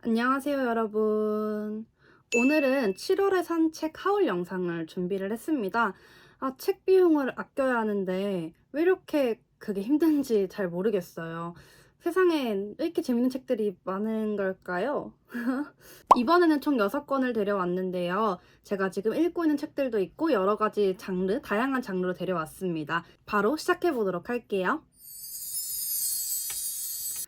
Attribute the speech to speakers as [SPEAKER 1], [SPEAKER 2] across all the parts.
[SPEAKER 1] 안녕하세요, 여러분. 오늘은 7월에 산 책 하울 영상을 준비를 했습니다. 책 비용을 아껴야 하는데 왜 이렇게 그게 힘든지 잘 모르겠어요. 세상엔 왜 이렇게 재밌는 책들이 많은 걸까요? 이번에는 총 6권을 데려왔는데요. 제가 지금 읽고 있는 책들도 있고 여러 가지 장르, 다양한 장르로 데려왔습니다. 바로 시작해 보도록 할게요.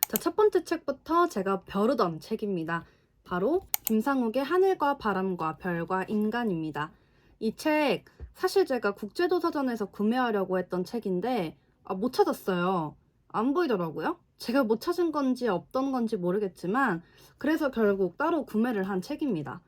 [SPEAKER 1] 자, 첫 번째 책부터 제가 벼르던 책입니다. 바로 김상욱의 하늘과 바람과 별과 인간입니다. 이 책 사실 제가 국제도서전에서 구매하려고 했던 책인데 못 찾았어요. 안 보이더라고요. 제가 못 찾은 건지 없던 건지 모르겠지만 그래서 결국 따로 구매를 한 책입니다.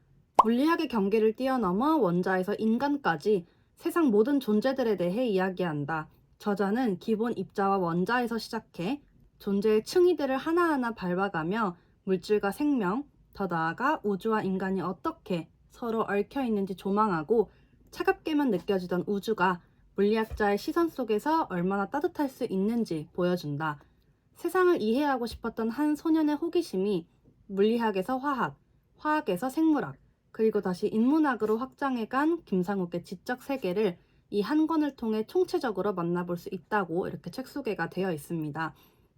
[SPEAKER 1] 물리학의 경계를 뛰어넘어 원자에서 인간까지 세상 모든 존재들에 대해 이야기한다. 저자는 기본 입자와 원자에서 시작해 존재의 층위들을 하나하나 밟아가며 물질과 생명, 더 나아가 우주와 인간이 어떻게 서로 얽혀 있는지 조망하고 차갑게만 느껴지던 우주가 물리학자의 시선 속에서 얼마나 따뜻할 수 있는지 보여준다. 세상을 이해하고 싶었던 한 소년의 호기심이 물리학에서 화학, 화학에서 생물학, 그리고 다시 인문학으로 확장해간 김상욱의 지적 세계를 이 한 권을 통해 총체적으로 만나볼 수 있다고 이렇게 책 소개가 되어 있습니다.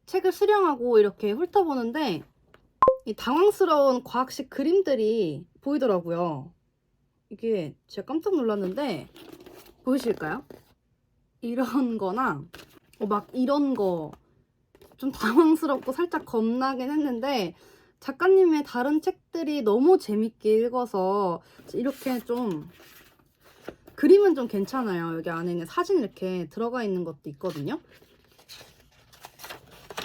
[SPEAKER 1] 책을 수령하고 이렇게 훑어보는데 이 당황스러운 과학식 그림들이 보이더라고요. 이게 제가 깜짝 놀랐는데 보이실까요? 이런 거나 막 이런 거 좀 당황스럽고 살짝 겁나긴 했는데 작가님의 다른 책들이 너무 재밌게 읽어서 이렇게 좀 그림은 좀 괜찮아요. 여기 안에 있는 사진 이렇게 들어가 있는 것도 있거든요.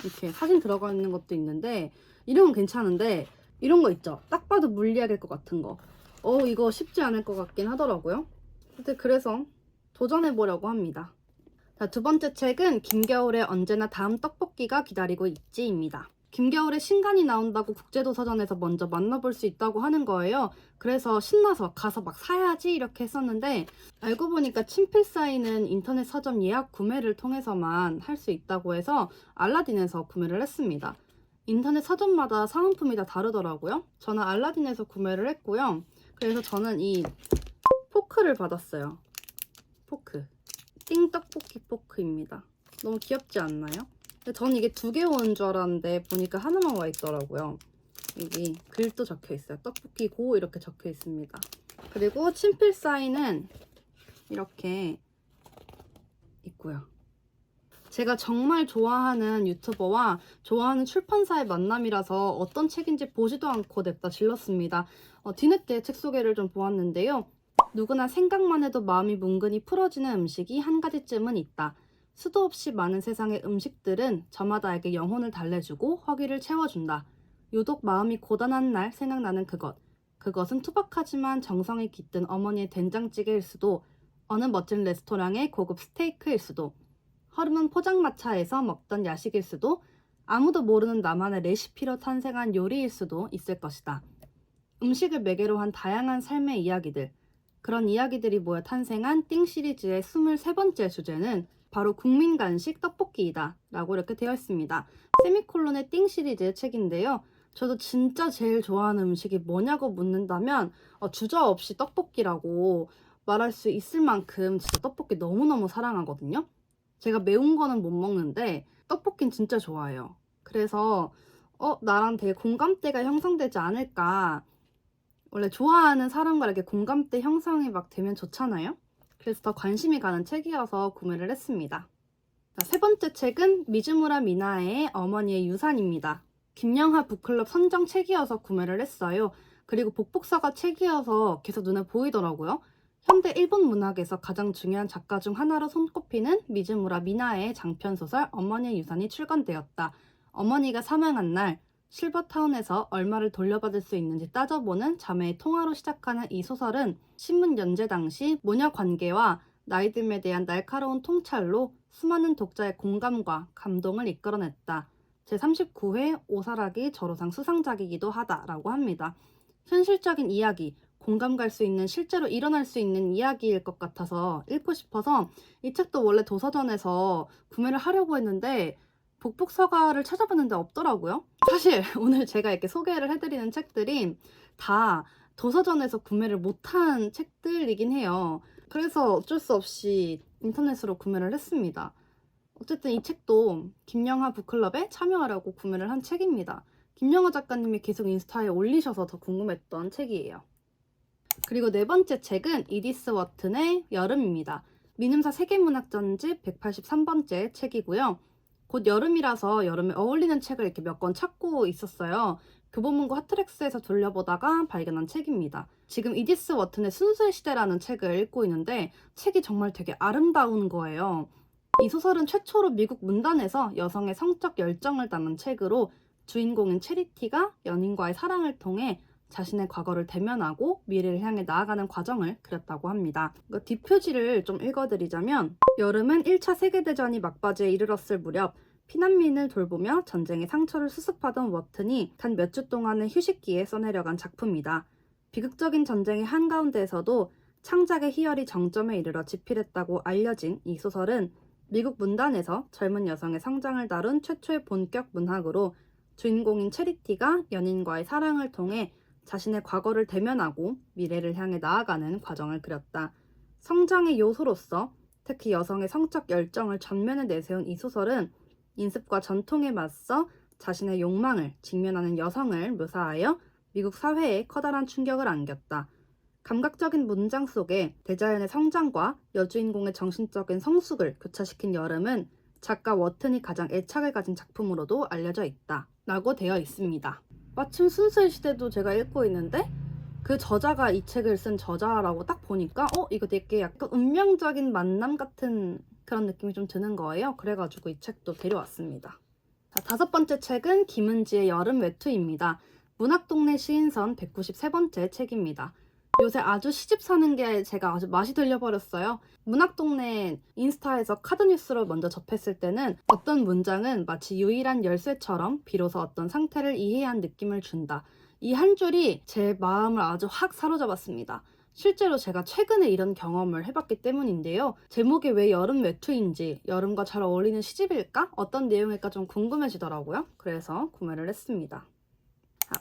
[SPEAKER 1] 이렇게 사진 들어가 있는 것도 있는데 이런 건 괜찮은데 이런 거 있죠? 딱 봐도 물리학일 것 같은 거. 이거 쉽지 않을 것 같긴 하더라고요. 근데 그래서 도전해보려고 합니다. 자, 두 번째 책은 김겨울의 언제나 다음 떡볶이가 기다리고 있지입니다. 김겨울의 신간이 나온다고 국제도서전에서 먼저 만나볼 수 있다고 하는 거예요. 그래서 신나서 가서 막 사야지 이렇게 했었는데 알고 보니까 친필 사인은 인터넷 서점 예약 구매를 통해서만 할 수 있다고 해서 알라딘에서 구매를 했습니다. 인터넷 서점마다 사은품이 다 다르더라고요. 저는 알라딘에서 구매를 했고요. 그래서 저는 이 포크를 받았어요. 포크. 띵떡볶이 포크입니다. 너무 귀엽지 않나요? 근데 저는 이게 2개 온 줄 알았는데 보니까 하나만 와 있더라고요. 여기 글도 적혀 있어요. 떡볶이 고 이렇게 적혀 있습니다. 그리고 친필 사인은 이렇게 있고요. 제가 정말 좋아하는 유튜버와 좋아하는 출판사의 만남이라서 어떤 책인지 보지도 않고 냅다 질렀습니다. 뒤늦게 책 소개를 좀 보았는데요. 누구나 생각만 해도 마음이 뭉근히 풀어지는 음식이 한 가지쯤은 있다. 수도 없이 많은 세상의 음식들은 저마다에게 영혼을 달래주고 허기를 채워준다. 유독 마음이 고단한 날 생각나는 그것. 그것은 투박하지만 정성이 깃든 어머니의 된장찌개일 수도, 어느 멋진 레스토랑의 고급 스테이크일 수도, 허름한 포장마차에서 먹던 야식일 수도, 아무도 모르는 나만의 레시피로 탄생한 요리일 수도 있을 것이다. 음식을 매개로 한 다양한 삶의 이야기들, 그런 이야기들이 모여 탄생한 띵 시리즈의 23번째 주제는 바로 국민간식 떡볶이이다 라고 이렇게 되어 있습니다. 세미콜론의 띵 시리즈의 책인데요. 저도 진짜 제일 좋아하는 음식이 뭐냐고 묻는다면 주저없이 떡볶이라고 말할 수 있을 만큼 진짜 떡볶이 너무너무 사랑하거든요. 제가 매운 거는 못 먹는데 떡볶이는 진짜 좋아해요. 그래서 나랑 되게 공감대가 형성되지 않을까. 원래 좋아하는 사람과 이렇게 공감대 형성이 막 되면 좋잖아요. 그래서 더 관심이 가는 책이어서 구매를 했습니다. 자, 세 번째 책은 미즈무라 미나에의 어머니의 유산입니다. 김영하 북클럽 선정 책이어서 구매를 했어요. 그리고 복복서가 책이어서 계속 눈에 보이더라고요. 현대 일본 문학에서 가장 중요한 작가 중 하나로 손꼽히는 미즈무라 미나에의 장편소설 어머니의 유산이 출간되었다. 어머니가 사망한 날 실버타운에서 얼마를 돌려받을 수 있는지 따져보는 자매의 통화로 시작하는 이 소설은 신문 연재 당시 모녀 관계와 나이듦에 대한 날카로운 통찰로 수많은 독자의 공감과 감동을 이끌어냈다. 제39회 오사라기 저로상 수상작이기도 하다라고 합니다. 현실적인 이야기, 공감 갈 수 있는 실제로 일어날 수 있는 이야기일 것 같아서 읽고 싶어서 이 책도 원래 도서전에서 구매를 하려고 했는데 복북서가를 찾아봤는데 없더라고요. 사실 오늘 제가 이렇게 소개를 해드리는 책들이 다 도서전에서 구매를 못한 책들이긴 해요. 그래서 어쩔 수 없이 인터넷으로 구매를 했습니다. 어쨌든 이 책도 김영하 북클럽에 참여하라고 구매를 한 책입니다. 김영하 작가님이 계속 인스타에 올리셔서 더 궁금했던 책이에요. 그리고 네 번째 책은 이디스 워튼의 여름입니다. 미음사 세계문학전집 183번째 책이고요. 곧 여름이라서 여름에 어울리는 책을 이렇게 몇 권 찾고 있었어요. 교보문고 핫트랙스에서 돌려보다가 발견한 책입니다. 지금 이디스 워튼의 순수의 시대라는 책을 읽고 있는데 책이 정말 되게 아름다운 거예요. 이 소설은 최초로 미국 문단에서 여성의 성적 열정을 담은 책으로 주인공인 체리티가 연인과의 사랑을 통해 자신의 과거를 대면하고 미래를 향해 나아가는 과정을 그렸다고 합니다. 뒷표지를 좀 읽어드리자면 여름은 1차 세계대전이 막바지에 이르렀을 무렵 피난민을 돌보며 전쟁의 상처를 수습하던 워튼이 단 몇 주 동안의 휴식기에 써내려간 작품이다. 비극적인 전쟁의 한가운데에서도 창작의 희열이 정점에 이르러 집필했다고 알려진 이 소설은 미국 문단에서 젊은 여성의 성장을 다룬 최초의 본격 문학으로 주인공인 체리티가 연인과의 사랑을 통해 자신의 과거를 대면하고 미래를 향해 나아가는 과정을 그렸다. 성장의 요소로서 특히 여성의 성적 열정을 전면에 내세운 이 소설은 인습과 전통에 맞서 자신의 욕망을 직면하는 여성을 묘사하여 미국 사회에 커다란 충격을 안겼다. 감각적인 문장 속에 대자연의 성장과 여주인공의 정신적인 성숙을 교차시킨 여름은 작가 워튼이 가장 애착을 가진 작품으로도 알려져 있다 라고 되어 있습니다. 마침 순수의 시대도 제가 읽고 있는데 그 저자가 이 책을 쓴 저자라고 딱 보니까 이거 되게 약간 운명적인 만남 같은 그런 느낌이 좀 드는 거예요. 그래가지고 이 책도 데려왔습니다. 자, 다섯 번째 책은 김은지의 여름 외투입니다. 문학동네 시인선 193번째 책입니다. 요새 아주 시집 사는 게 제가 아주 맛이 들려버렸어요. 문학동네 인스타에서 카드뉴스로 먼저 접했을 때는 어떤 문장은 마치 유일한 열쇠처럼 비로소 어떤 상태를 이해한 느낌을 준다. 이 한 줄이 제 마음을 아주 확 사로잡았습니다. 실제로 제가 최근에 이런 경험을 해봤기 때문인데요. 제목이 왜 여름 외투인지, 여름과 잘 어울리는 시집일까? 어떤 내용일까 좀 궁금해지더라고요. 그래서 구매를 했습니다.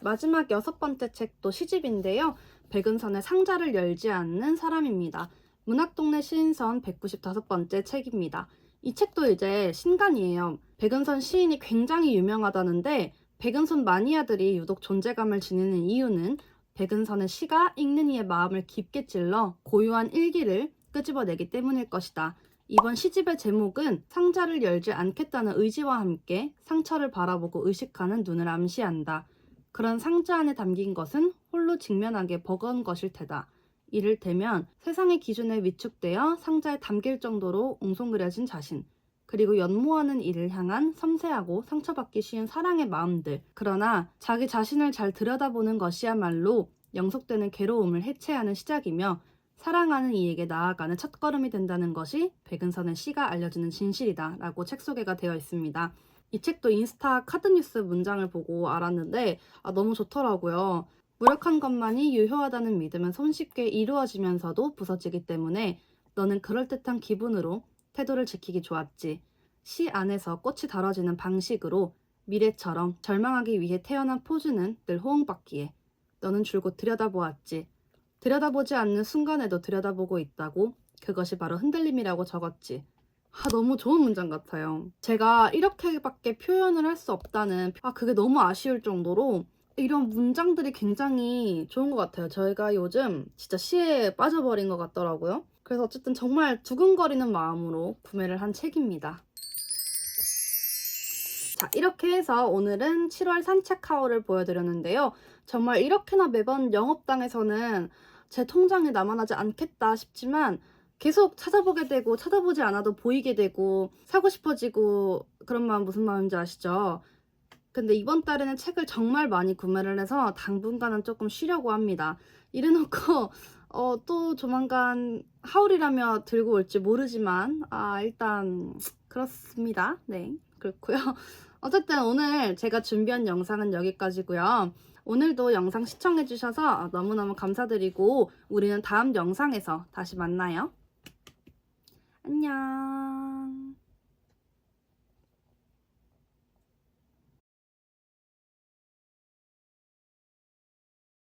[SPEAKER 1] 마지막 여섯 번째 책도 시집인데요. 백은선의 상자를 열지 않는 사람입니다. 문학동네 시인선 195번째 책입니다. 이 책도 이제 신간이에요. 백은선 시인이 굉장히 유명하다는데 백은선 마니아들이 유독 존재감을 지니는 이유는 백은선의 시가 읽는 이의 마음을 깊게 찔러 고유한 일기를 끄집어내기 때문일 것이다. 이번 시집의 제목은 상자를 열지 않겠다는 의지와 함께 상처를 바라보고 의식하는 눈을 암시한다. 그런 상자 안에 담긴 것은 홀로 직면하게 버거운 것일 테다. 이를테면 세상의 기준에 위축되어 상자에 담길 정도로 옹송그려진 자신, 그리고 연모하는 이를 향한 섬세하고 상처받기 쉬운 사랑의 마음들. 그러나 자기 자신을 잘 들여다보는 것이야말로 영속되는 괴로움을 해체하는 시작이며 사랑하는 이에게 나아가는 첫걸음이 된다는 것이 백은선의 시가 알려주는 진실이다 라고 책 소개가 되어 있습니다. 이 책도 인스타 카드뉴스 문장을 보고 알았는데 너무 좋더라고요. 무력한 것만이 유효하다는 믿음은 손쉽게 이루어지면서도 부서지기 때문에 너는 그럴듯한 기분으로 태도를 지키기 좋았지. 시 안에서 꽃이 다뤄지는 방식으로 미래처럼 절망하기 위해 태어난 포즈는 늘 호응받기에 너는 줄곧 들여다보았지. 들여다보지 않는 순간에도 들여다보고 있다고. 그것이 바로 흔들림이라고 적었지. 너무 좋은 문장 같아요. 제가 이렇게밖에 표현을 할 수 없다는 그게 너무 아쉬울 정도로 이런 문장들이 굉장히 좋은 것 같아요. 저희가 요즘 진짜 시에 빠져버린 것 같더라고요. 그래서 어쨌든 정말 두근거리는 마음으로 구매를 한 책입니다. 자, 이렇게 해서 오늘은 7월 산책하울을 보여드렸는데요. 정말 이렇게나 매번 영업당에서는 제 통장에 남아나지 않겠다 싶지만 계속 찾아보게 되고 찾아보지 않아도 보이게 되고 사고 싶어지고 그런 마음 무슨 마음인지 아시죠? 근데 이번 달에는 책을 정말 많이 구매를 해서 당분간은 조금 쉬려고 합니다. 이래놓고 또 조만간 하울이라며 들고 올지 모르지만 일단 그렇습니다. 네, 그렇고요. 어쨌든 오늘 제가 준비한 영상은 여기까지고요. 오늘도 영상 시청해주셔서 너무너무 감사드리고 우리는 다음 영상에서 다시 만나요. 안녕.